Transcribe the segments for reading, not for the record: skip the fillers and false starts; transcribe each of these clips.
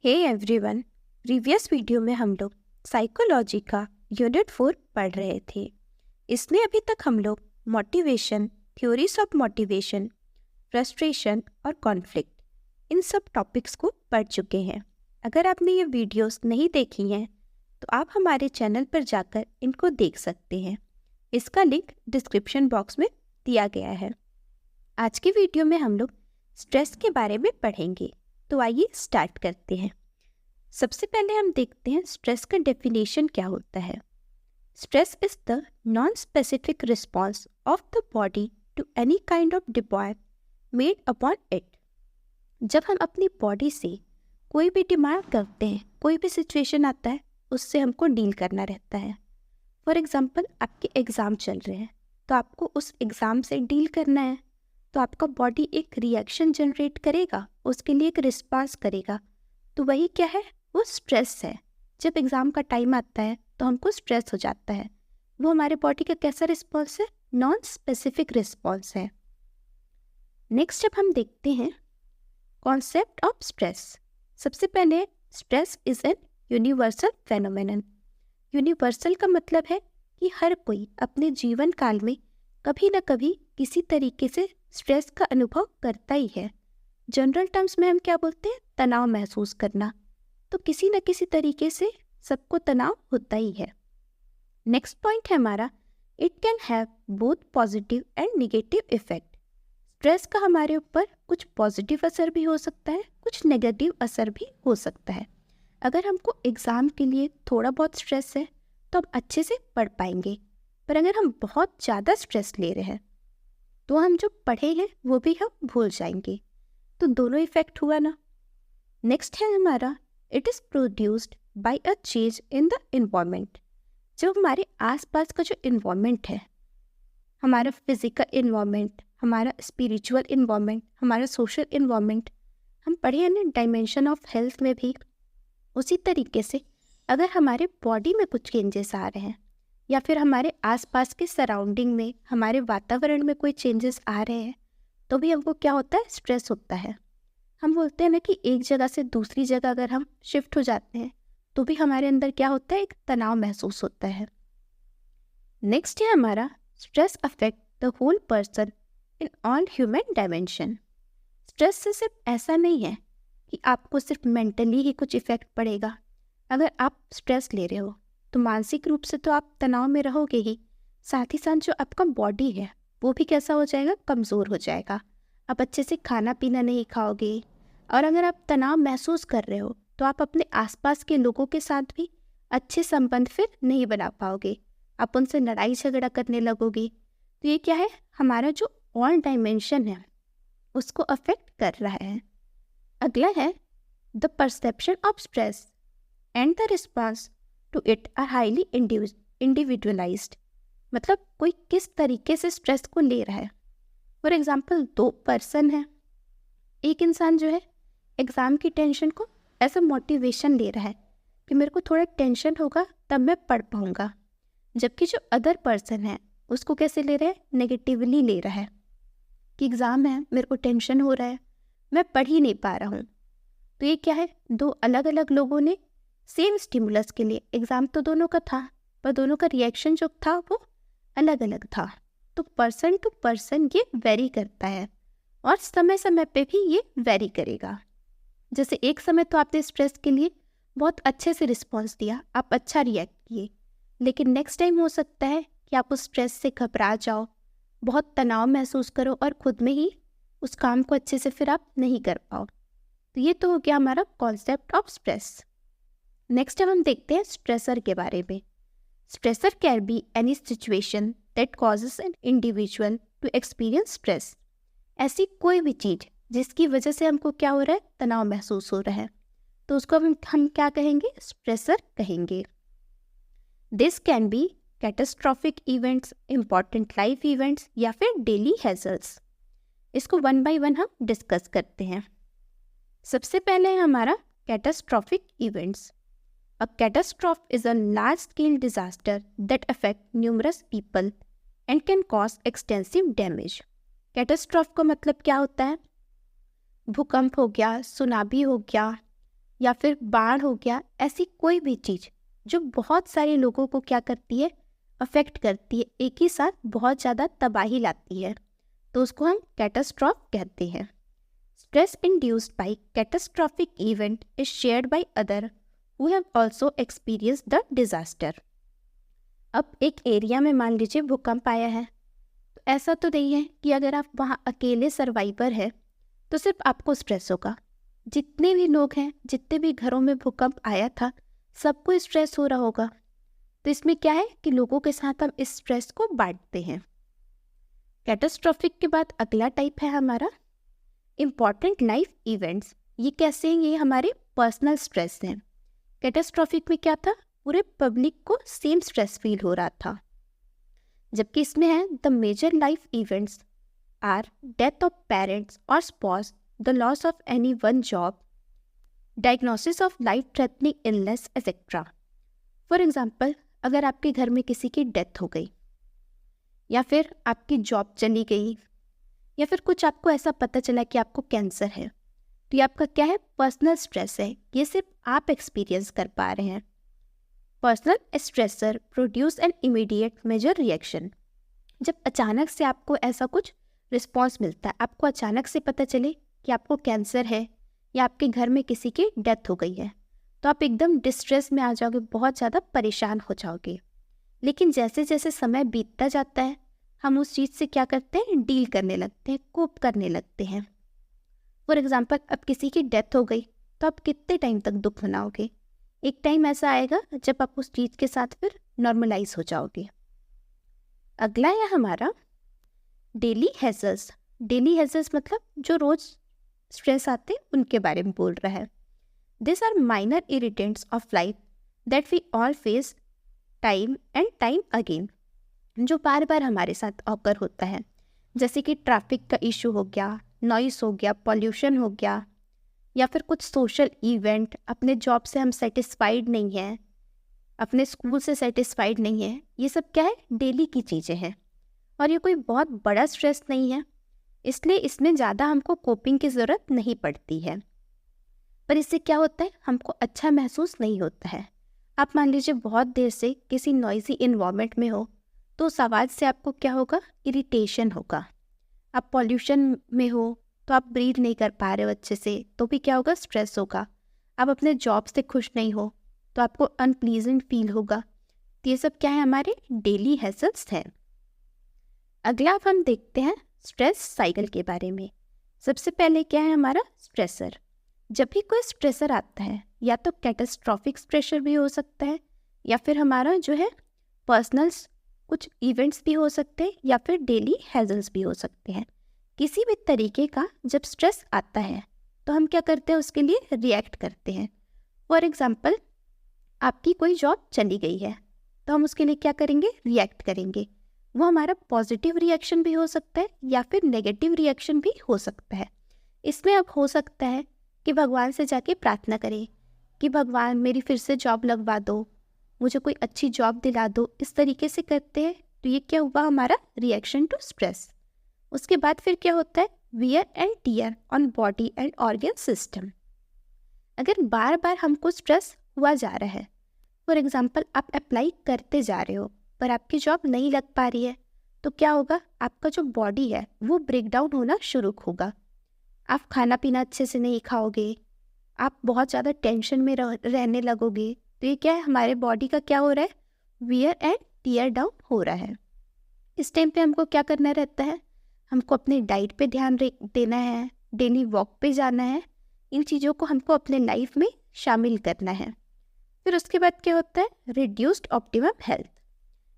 Hey everyone, previous video में हम लोग साइकोलॉजी का यूनिट 4 पढ़ रहे थे। इसमें अभी तक हम लोग motivation, theories of motivation, frustration और कॉन्फ्लिक्ट इन सब टॉपिक्स को पढ़ चुके हैं। अगर आपने ये वीडियोस नहीं देखी हैं तो आप हमारे चैनल पर जाकर इनको देख सकते हैं। इसका लिंक डिस्क्रिप्शन बॉक्स में दिया गया है। आज की वीडियो में हम लोग स्ट्रेस के बारे में पढ़ेंगे, तो आइए स्टार्ट करते हैं। सबसे पहले हम देखते हैं स्ट्रेस का डेफिनेशन क्या होता है। Stress is the non specific response of the body to any kind of demand made upon it. जब हम अपनी बॉडी से कोई भी डिमांड करते हैं, कोई भी सिचुएशन आता है, उससे हमको डील करना रहता है। फॉर एग्जाम्पल, आपके एग्ज़ाम चल रहे हैं तो आपको उस एग्ज़ाम से डील करना है, तो आपका बॉडी एक रिएक्शन जनरेट करेगा, उसके लिए एक रिस्पांस करेगा। तो वही क्या है, वो स्ट्रेस है। जब एग्ज़ाम का टाइम आता है तो हमको स्ट्रेस हो जाता है। वो हमारे बॉडी का कैसा रिस्पांस है? नॉन स्पेसिफिक रिस्पांस है। नेक्स्ट जब हम देखते हैं कॉन्सेप्ट ऑफ स्ट्रेस, सबसे पहले stress is an universal phenomenon. Universal का मतलब है कि हर कोई अपने जीवन काल में कभी ना कभी किसी तरीके से स्ट्रेस का अनुभव करता ही है। जनरल टर्म्स में हम क्या बोलते हैं? तनाव महसूस करना। तो किसी न किसी तरीके से सबको तनाव होता ही है। नेक्स्ट पॉइंट है हमारा, it can have both positive and negative effect. Stress का हमारे ऊपर कुछ पॉजिटिव असर भी हो सकता है, कुछ नेगेटिव असर भी हो सकता है। अगर हमको एग्ज़ाम के लिए थोड़ा बहुत स्ट्रेस है तो हम अच्छे से पढ़ पाएंगे, पर अगर हम बहुत ज़्यादा स्ट्रेस ले रहे हैं तो हम जो पढ़े हैं वो भी हम भूल जाएंगे। तो दोनों इफेक्ट हुआ ना। नेक्स्ट है हमारा, it is produced by a change in the environment. जो हमारे आसपास का जो इन्वायरमेंट है, हमारा फिजिकल इन्वायरमेंट, हमारा स्पिरिचुअल इन्वायरमेंट, हमारा सोशल इन्वायरमेंट, हम पढ़े हैं ना डायमेंशन ऑफ हेल्थ में भी। उसी तरीके से अगर हमारे बॉडी में कुछ चेंजेस आ रहे हैं या फिर हमारे आसपास के सराउंडिंग में, हमारे वातावरण में कोई चेंजेस आ रहे हैं, तो भी हमको क्या होता है? स्ट्रेस होता है। हम बोलते हैं ना कि एक जगह से दूसरी जगह अगर हम शिफ्ट हो जाते हैं तो भी हमारे अंदर क्या होता है? एक तनाव महसूस होता है। नेक्स्ट है हमारा, stress affect the whole person in all human dimension. Stress से सिर्फ ऐसा नहीं है कि आपको सिर्फ मेंटली ही कुछ इफेक्ट पड़ेगा। अगर आप स्ट्रेस ले रहे हो तो मानसिक रूप से तो आप तनाव में रहोगे ही, साथ ही साथ जो आपका बॉडी है वो भी कैसा हो जाएगा? कमज़ोर हो जाएगा। आप अच्छे से खाना पीना नहीं खाओगे, और अगर आप तनाव महसूस कर रहे हो तो आप अपने आसपास के लोगों के साथ भी अच्छे संबंध फिर नहीं बना पाओगे, आप उनसे लड़ाई झगड़ा करने लगोगे। तो ये क्या है? हमारा जो ऑल डायमेंशन है उसको अफेक्ट कर रहा है। अगला है, the perception of stress and the response to it are highly individualised. मतलब कोई किस तरीके से स्ट्रेस को ले रहा है। फॉर एग्जाम्पल, दो पर्सन है, एक इंसान जो है एग्ज़ाम की टेंशन को एज अ मोटिवेशन ले रहा है कि मेरे को थोड़ा टेंशन होगा तब मैं पढ़ पाऊँगा, जबकि जो अदर पर्सन है उसको कैसे ले रहा है? नेगेटिवली ले रहा है कि एग्ज़ाम है, मेरे को टेंशन हो रहा है, मैं पढ़ ही नहीं पा रहा हूँ। तो ये क्या है? दो अलग अलग लोगों ने सेम स्टिमुलस के लिए, एग्ज़ाम तो दोनों का था पर दोनों का रिएक्शन जो था वो अलग अलग था। तो पर्सन टू पर्सन ये वेरी करता है और समय समय पे भी ये वेरी करेगा। जैसे एक समय तो आपने स्ट्रेस के लिए बहुत अच्छे से रिस्पॉन्स दिया, आप अच्छा रिएक्ट किए, लेकिन नेक्स्ट टाइम हो सकता है कि आप उस स्ट्रेस से घबरा जाओ, बहुत तनाव महसूस करो और खुद में ही उस काम को अच्छे से फिर आप नहीं कर पाओ। तो ये तो हो गया हमारा कॉन्सेप्ट ऑफ स्ट्रेस। नेक्स्ट अब हम देखते हैं स्ट्रेसर के बारे में। Stressor can be any situation that causes an individual to experience stress. ऐसी कोई भी चीज़ जिसकी वजह से हमको क्या हो रहा है? तनाव महसूस हो रहा है, तो उसको हम क्या कहेंगे? स्ट्रेसर कहेंगे। This can be catastrophic events, important life events या फिर डेली हैजर्ड्स। इसको वन बाय वन हम डिस्कस करते हैं। सबसे पहले है हमारा catastrophic events. A catastrophe is a large-scale disaster that affects numerous people and can cause extensive damage. Catastrophe का मतलब क्या होता है? भूकंप हो गया, सुनामी हो गया, या फिर बाढ़ हो गया, ऐसी कोई भी चीज़ जो बहुत सारे लोगों को क्या करती है, अफेक्ट करती है, एक ही साथ बहुत ज़्यादा तबाही लाती है, तो उसको हम कैटास्ट्रॉफ कहते हैं। Stress induced by catastrophic event is shared by other who have also experienced the disaster. अब एक एरिया में मान लीजिए भूकंप आया है, तो ऐसा तो नहीं है कि अगर आप वहाँ अकेले सर्वाइवर हैं तो सिर्फ आपको स्ट्रेस होगा। जितने भी लोग हैं, जितने भी घरों में भूकंप आया था, सबको स्ट्रेस हो रहा होगा। तो इसमें क्या है कि लोगों के साथ हम इस स्ट्रेस को बांटते हैं। कैटास्ट्रॉफिक के बाद अगला टाइप है हमारा इम्पॉर्टेंट लाइफ इवेंट्स। ये कैसे हैं? ये हमारे पर्सनल स्ट्रेस हैं। कैटास्ट्रॉफिक में क्या था, पूरे पब्लिक को सेम स्ट्रेस फील हो रहा था, जबकि इसमें है the major life events are death of parents और spouse, the loss of any one job, diagnosis of life threatening illness etcetera. For example, अगर आपके घर में किसी की डेथ हो गई, या फिर आपकी जॉब चली गई, या फिर कुछ आपको ऐसा पता चला कि आपको कैंसर है, तो ये आपका क्या है, पर्सनल स्ट्रेस है। ये सिर्फ आप एक्सपीरियंस कर पा रहे हैं। Personal stressor produce an immediate major reaction. जब अचानक से आपको ऐसा कुछ रिस्पॉन्स मिलता है, आपको अचानक से पता चले कि आपको कैंसर है या आपके घर में किसी की डेथ हो गई है, तो आप एकदम डिस्ट्रेस में आ जाओगे, बहुत ज़्यादा परेशान हो जाओगे। लेकिन जैसे जैसे समय बीतता जाता है, हम उस चीज़ से क्या करते हैं, डील करने लगते हैं, कोप करने लगते हैं। फॉर एग्जाम्पल, अब किसी की डेथ हो गई तो आप कितने टाइम तक दुख मनाओगे? एक टाइम ऐसा आएगा जब आप उस चीज़ के साथ फिर नॉर्मलाइज हो जाओगे। अगला है हमारा डेली हैज़र्ड्स। डेली हैज़र्ड्स मतलब जो रोज़ स्ट्रेस आते हैं उनके बारे में बोल रहा है। This are minor irritants of life that we all face time and time again, जो बार बार हमारे साथ ऑकर होता है। जैसे कि ट्रैफिक का इशू हो गया, नॉइस हो गया, पॉल्यूशन हो गया, या फिर कुछ सोशल इवेंट, अपने जॉब से हम सेटिस्फाइड नहीं हैं, अपने स्कूल से सेटिस्फाइड नहीं है। ये सब क्या है, डेली की चीज़ें हैं, और ये कोई बहुत बड़ा स्ट्रेस नहीं है, इसलिए इसमें ज़्यादा हमको कोपिंग की ज़रूरत नहीं पड़ती है। पर इससे क्या होता है, हमको अच्छा महसूस नहीं होता है। आप मान लीजिए बहुत देर से किसी नॉइजी इन्वायरमेंट में हो, तो उस आवाज़ से आपको क्या होगा, इरिटेशन होगा। आप पॉल्यूशन में हो तो आप ब्रीथ नहीं कर पा रहे हो अच्छे से, तो भी क्या होगा, स्ट्रेस होगा। आप अपने जॉब से खुश नहीं हो तो आपको अनप्लीजेंट फील होगा। तो ये सब क्या है, हमारे डेली हैज़र्ड्स हैं। अगला अब हम देखते हैं स्ट्रेस साइकिल के बारे में। सबसे पहले क्या है हमारा स्ट्रेसर। जब भी कोई स्ट्रेसर आता है, या तो कैटास्ट्रॉफिक प्रेशर भी हो सकता है, या फिर हमारा जो है पर्सनल कुछ इवेंट्स भी हो सकते हैं, या फिर डेली हैज़र्ड्स भी हो सकते हैं। किसी भी तरीके का जब स्ट्रेस आता है तो हम क्या करते हैं, उसके लिए रिएक्ट करते हैं। फॉर एग्जाम्पल, आपकी कोई जॉब चली गई है तो हम उसके लिए क्या करेंगे, रिएक्ट करेंगे। वो हमारा पॉजिटिव रिएक्शन भी हो सकता है या फिर नेगेटिव रिएक्शन भी हो सकता है। इसमें अब हो सकता है कि भगवान से जाके प्रार्थना करें कि भगवान मेरी फिर से जॉब लगवा दो, मुझे कोई अच्छी जॉब दिला दो। इस तरीके से करते हैं तो ये क्या हुआ, हमारा रिएक्शन टू स्ट्रेस। उसके बाद फिर क्या होता है, wear and tear on body and organ system. अगर बार बार हमको स्ट्रेस हुआ जा रहा है, फॉर एग्जाम्पल आप अप्लाई करते जा रहे हो पर आपकी जॉब नहीं लग पा रही है, तो क्या होगा, आपका जो बॉडी है वो ब्रेक डाउन होना शुरू होगा। आप खाना पीना अच्छे से नहीं खाओगे, आप बहुत ज़्यादा टेंशन में रहने लगोगे। तो ये क्या है, हमारे बॉडी का क्या हो रहा है, वियर एंड टियर डाउन हो रहा है। इस टाइम पे हमको क्या करना रहता है, हमको अपनी डाइट पे ध्यान देना है, डेली वॉक पे जाना है। इन चीज़ों को हमको अपने लाइफ में शामिल करना है। फिर उसके बाद क्या होता है, रिड्यूस्ड ऑप्टिमम हेल्थ।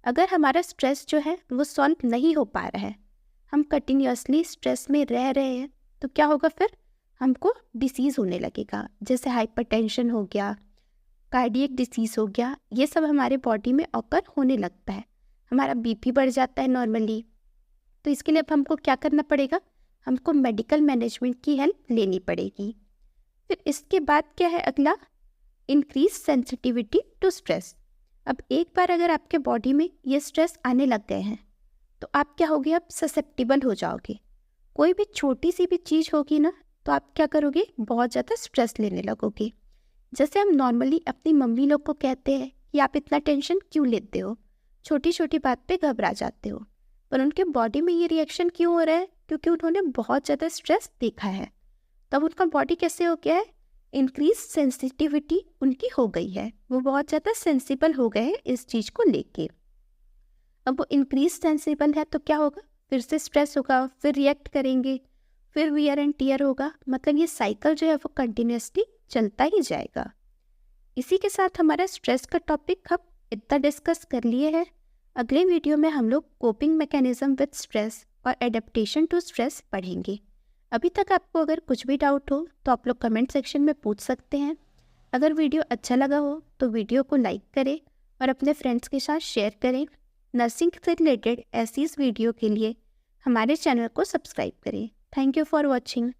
अगर हमारा स्ट्रेस जो है वो सॉल्व नहीं हो पा रहा है, हम कंटिन्यूसली स्ट्रेस में रह रहे हैं, तो क्या होगा, फिर हमको डिसीज़ होने लगेगा। जैसे हाइपरटेंशन हो गया, कार्डियक डिसीज़ हो गया, ये सब हमारे बॉडी में ऑकर होने लगता है। हमारा बीपी बढ़ जाता है नॉर्मली। तो इसके लिए अब हमको क्या करना पड़ेगा, हमको मेडिकल मैनेजमेंट की हेल्प लेनी पड़ेगी। फिर इसके बाद क्या है अगला, इंक्रीज सेंसिटिविटी टू स्ट्रेस। अब एक बार अगर आपके बॉडी में ये स्ट्रेस आने लग गए हैं तो आप क्या होगे, आप ससेप्टिबल हो जाओगे। कोई भी छोटी सी भी चीज़ होगी ना, तो आप क्या करोगे, बहुत ज़्यादा स्ट्रेस लेने लगोगे। जैसे हम नॉर्मली अपनी मम्मी लोग को कहते हैं कि आप इतना टेंशन क्यों लेते हो, छोटी छोटी बात पे घबरा जाते हो, पर उनके बॉडी में ये रिएक्शन क्यों हो रहा है? क्योंकि उन्होंने बहुत ज़्यादा स्ट्रेस देखा है। तब उनका बॉडी कैसे हो गया है? इंक्रीज सेंसिटिविटी उनकी हो गई है, वो बहुत ज़्यादा सेंसिबल हो गए हैं इस चीज़ को लेके। अब वो इंक्रीज सेंसिबल है तो क्या होगा? फिर से स्ट्रेस होगा, फिर रिएक्ट करेंगे, फिर वियर एंड टीयर होगा। मतलब ये साइकिल जो है वो कंटिन्यूसली चलता ही जाएगा। इसी के साथ हमारा स्ट्रेस का टॉपिक हम इतना डिस्कस कर लिए हैं। अगले वीडियो में हम लोग कोपिंग मैकेनिज्म विद स्ट्रेस और एडेप्टेशन टू स्ट्रेस पढ़ेंगे। अभी तक आपको अगर कुछ भी डाउट हो तो आप लोग कमेंट सेक्शन में पूछ सकते हैं। अगर वीडियो अच्छा लगा हो तो वीडियो को लाइक करें और अपने फ्रेंड्स के साथ शेयर करें। नर्सिंग से रिलेटेड ऐसी इस वीडियो के लिए हमारे चैनल को सब्सक्राइब करें। Thank you for watching.